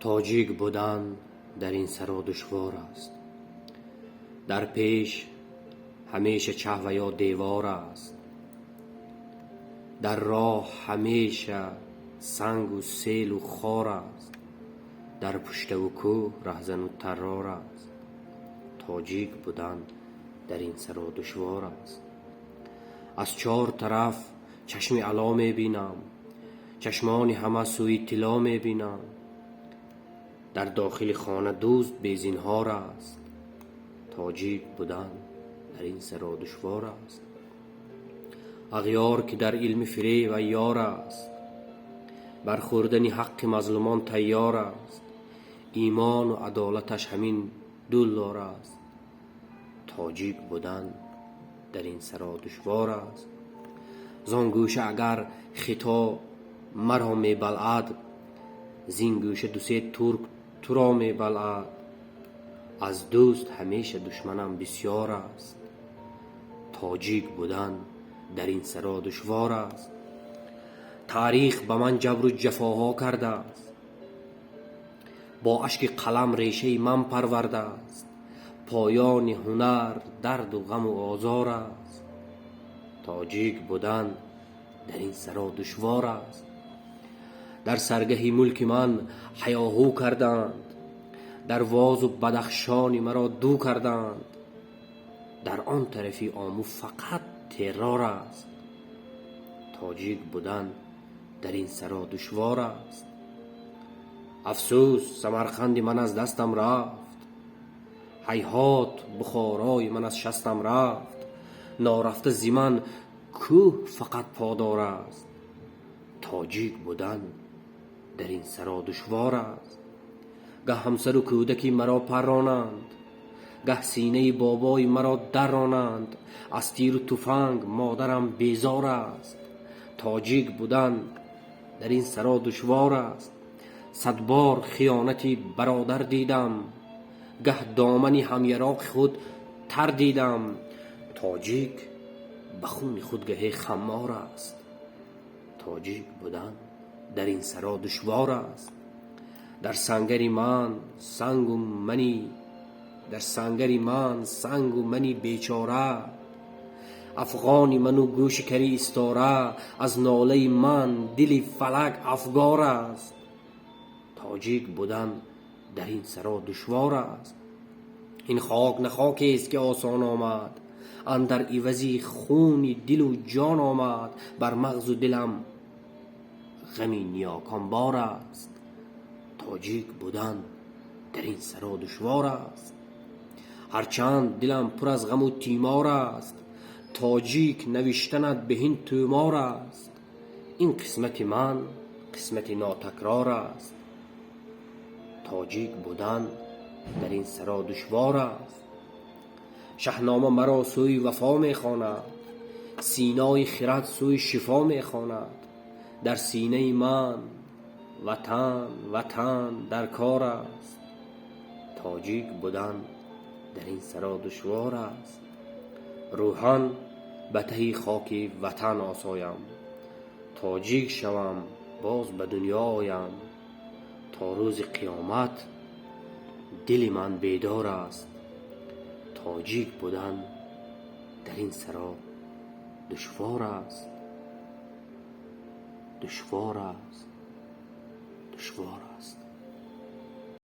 تاجیک بودن در این سرا دشوار است. در پیش همیشه چه و یا دیوار است. در راه همیشه سنگ و سیل و خار است. در پشت و کوه رهزن و ترار است. تاجیک بودن در این سرا دشوار است. از چهار طرف چشم علا می بینم، چشمان همه سوی طلا می بینم. در داخل خانه دوست بی زینهار است. تاجیک بودن در این سرا دشوار است. اغیار که در علم فریب عیار است. بر خوردن حق مظلومان تیار است. ایمان و عدالتش همین $2 است. تاجیک بودن در این سرا دشوار است. زان گوشه اگر خطا مرا می بلعد، زین گوشه دو سه ترک تو را می بلعد. از دوست همیشه دشمنم بسیار است. تاجیک بودن در این سرا دشوار است. تاریخ به من جبر و جفاها کرده است. با اشک قلم ریشه من پرورده است. پایان هنر درد و غم و آزار است. تاجیک بودن در این سرا دشوار است. در سرگه ملک من هیاهو کردند. در واز و بدخشان مرا دو کردند. در آن طرفی آمو فقط ترار است. تاجیک بودن در این سرا دشوار است. افسوس سمرقند من از دستم رفت. هیهات بخارای من از شستم رفت. نارفته زمن کوه فقط پادار است. تاجیک بودن در این سرا دشوار است. گه همسر و کودکی مرا پرانند، گه سینه بابای مرا درانند. از تیر و تفنگ مادرم بیزار است. تاجیک بودن در این سرا دشوار است. 100 بار خیانتی برادر دیدم، گه دامنی همیراق خود تر دیدم. تاجیک به خون خود گهی خمار است. تاجیک بودن در این سرا دشوار است. در سنگری من سنگ و منی بیچاره. افغانی منو گوش کری استاره. از ناله من دل فلک افگار است. تاجیک بودن در این سرا دشوار است. این خاک نه خاکی است که آسان آمد. اندر عوضی خون دل و جان آمد. بر مغز و دلم غمی نیاکان بار است. تاجیک بودن در این سرا دشوار است. هرچند دلم پر از غم و تیمار است. تاجیک نوشتند به این تومار است. این قسمت من قسمت ناتکرار است. تاجیک بودن در این سرا دشوار است. شاهنامه مرا سوی وفا می خواند. سینای خرد سوی شفا می خواند. در سینه من وطن وطن در کار است. تاجیک بودن در این سرا دشوار است. روحاً به ته خاک وطن آسایم. تاجیک شوم باز به دنیا آیم. تا روز قیامت دل من بیدار است. تاجیک بودن در این سرا دشوار است. دشوار است.